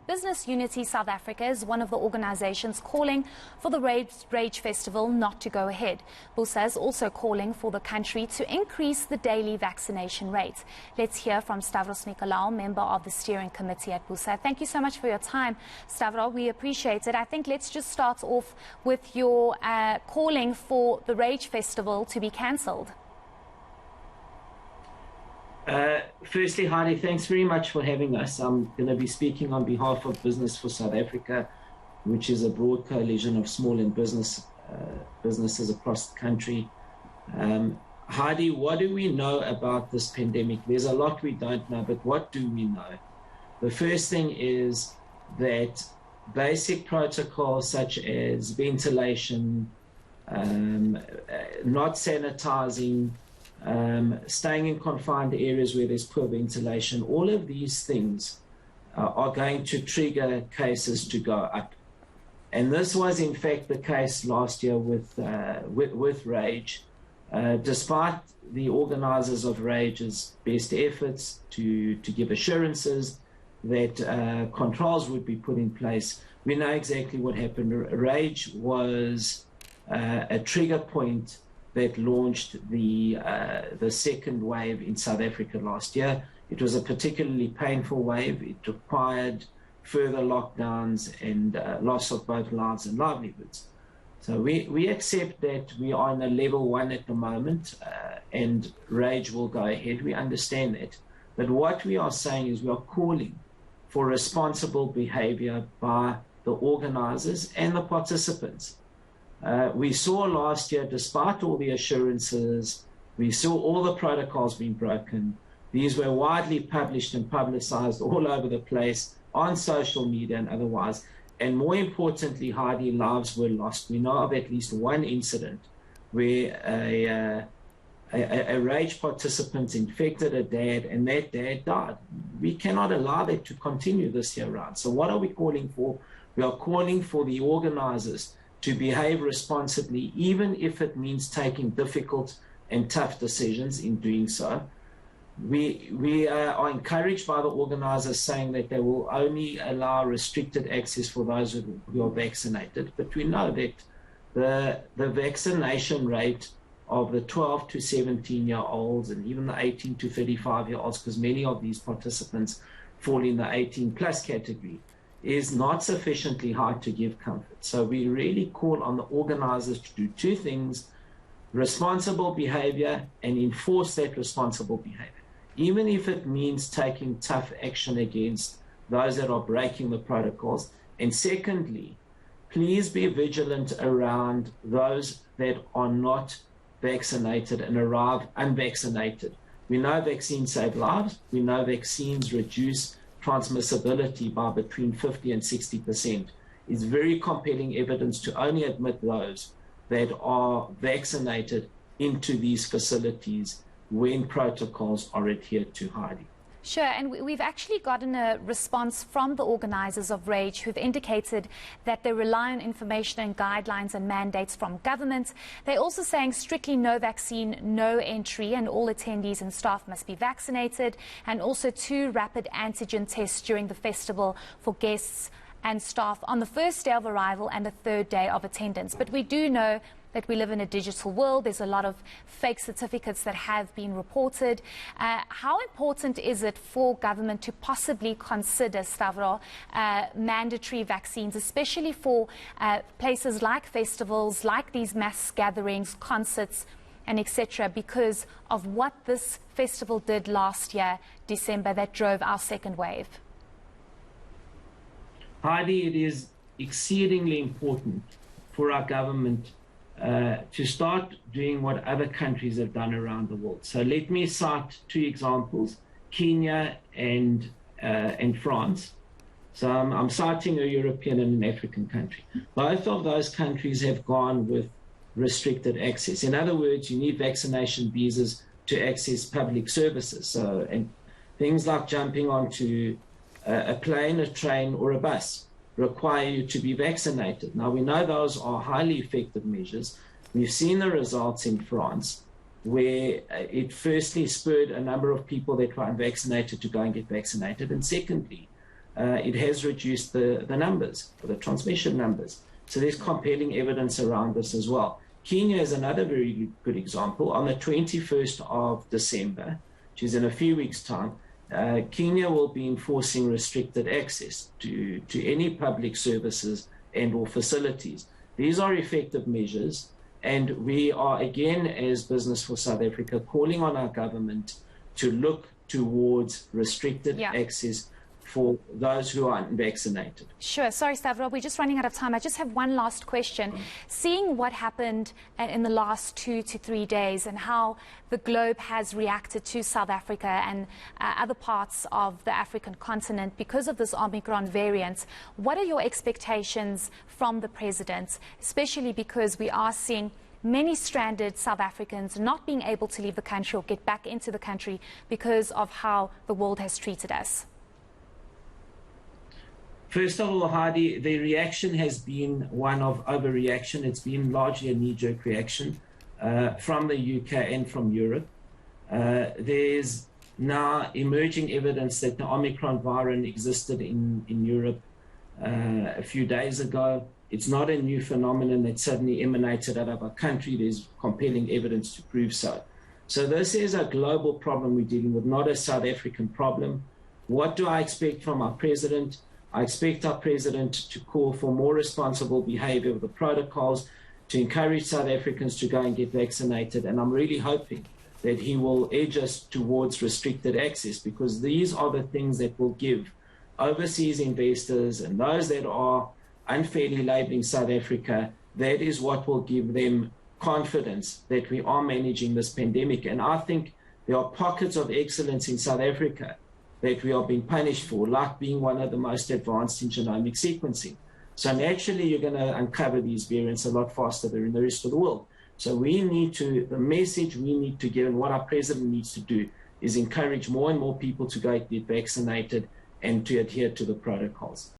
Business Unity South Africa is one of the organizations calling for the Rage Festival not to go ahead. Busa is also calling for the country to increase the daily vaccination rate. Let's hear from Stavros Nicolaou, member of the steering committee at Busa. Thank you so much for your time, Stavros. We appreciate it. I think let's just start off with your calling for the Rage Festival to be cancelled. Firstly, Heidi, thanks very much for having us. I'm going to be speaking on behalf of Business for South Africa, which is a broad coalition of small and businesses across the country. Heidi, what do we know about this pandemic? There's a lot we don't know, but what do we know? The first thing is that basic protocols such as ventilation, not sanitizing, staying in confined areas where there's poor ventilation, all of these things are going to trigger cases to go up. And this was in fact the case last year with Rage. Despite the organizers of Rage's best efforts to give assurances that controls would be put in place, we know exactly what happened. Rage was a trigger point that launched the second wave in South Africa last year. It was a particularly painful wave. It required further lockdowns and loss of both lives and livelihoods. So we accept that we are in a level 1 at the moment, and Rage will go ahead. We understand that. But what we are saying is we are calling for responsible behavior by the organizers and the participants. We saw last year, despite all the assurances, we saw all the protocols being broken. These were widely published and publicized all over the place on social media and otherwise. And more importantly, Heidi, lives were lost. We know of at least one incident where a Rage participant infected a dad and that dad died. We cannot allow that to continue this year round. So what are we calling for? We are calling for the organizers to behave responsibly, even if it means taking difficult and tough decisions in doing so. We are encouraged by the organizers saying that they will only allow restricted access for those who are vaccinated. But we know that the vaccination rate of the 12 to 17-year-olds and even the 18 to 35-year-olds, because many of these participants fall in the 18-plus category, is not sufficiently high to give comfort. So we really call on the organizers to do two things: responsible behavior and enforce that responsible behavior, even if it means taking tough action against those that are breaking the protocols. And secondly, please be vigilant around those that are not vaccinated and arrive unvaccinated. We know vaccines save lives. We know vaccines reduce transmissibility by between 50 and 60%. Is very compelling evidence to only admit those that are vaccinated into these facilities when protocols are adhered to, Heidi. Sure, and we've actually gotten a response from the organizers of Rage who've indicated that they rely on information and guidelines and mandates from government. They're also saying strictly no vaccine, no entry, and all attendees and staff must be vaccinated, and also 2 rapid antigen tests during the festival for guests and staff on the first day of arrival and the 3rd day of attendance. But we do know that we live in a digital world. There's a lot of fake certificates that have been reported. How important is it for government to possibly consider, Stavros, mandatory vaccines, especially for places like festivals, like these mass gatherings, concerts, and etc., because of what this festival did last year, December, that drove our second wave? Heidi, it is exceedingly important for our government to start doing what other countries have done around the world. So let me cite 2 examples: Kenya and France. So I'm citing a European and an African country. Both of those countries have gone with restricted access. In other words, you need vaccination visas to access public services. So, and things like jumping onto a plane, a train, or a bus require you to be vaccinated. Now, we know those are highly effective measures. We've seen the results in France, where it firstly spurred a number of people that were unvaccinated to go and get vaccinated. And secondly, it has reduced the numbers, the transmission numbers. So there's compelling evidence around this as well. Kenya is another very good example. On the 21st of December, which is in a few weeks' time, Kenya will be enforcing restricted access to any public services and or facilities. These are effective measures, and we are, again, as Business for South Africa, calling on our government to look towards restricted access for those who are unvaccinated. Sure. Sorry, Stavros, we're just running out of time. I just have one last question. Seeing what happened in the last 2 to 3 days and how the globe has reacted to South Africa and other parts of the African continent because of this Omicron variant, what are your expectations from the president, especially because we are seeing many stranded South Africans not being able to leave the country or get back into the country because of how the world has treated us? First of all, Heidi, the reaction has been one of overreaction. It's been largely a knee-jerk reaction from the UK and from Europe. There's now emerging evidence that the Omicron variant existed in Europe a few days ago. It's not a new phenomenon that suddenly emanated out of our country. There's compelling evidence to prove so. So this is a global problem we're dealing with, not a South African problem. What do I expect from our president? I expect our president to call for more responsible behavior of the protocols, to encourage South Africans to go and get vaccinated. And I'm really hoping that he will edge us towards restricted access, because these are the things that will give overseas investors and those that are unfairly labeling South Africa, that is what will give them confidence that we are managing this pandemic. And I think there are pockets of excellence in South Africa that we are being punished for, like being one of the most advanced in genomic sequencing. So naturally, you're going to uncover these variants a lot faster than in the rest of the world. So the message we need to give, and what our president needs to do, is encourage more and more people to go get vaccinated and to adhere to the protocols.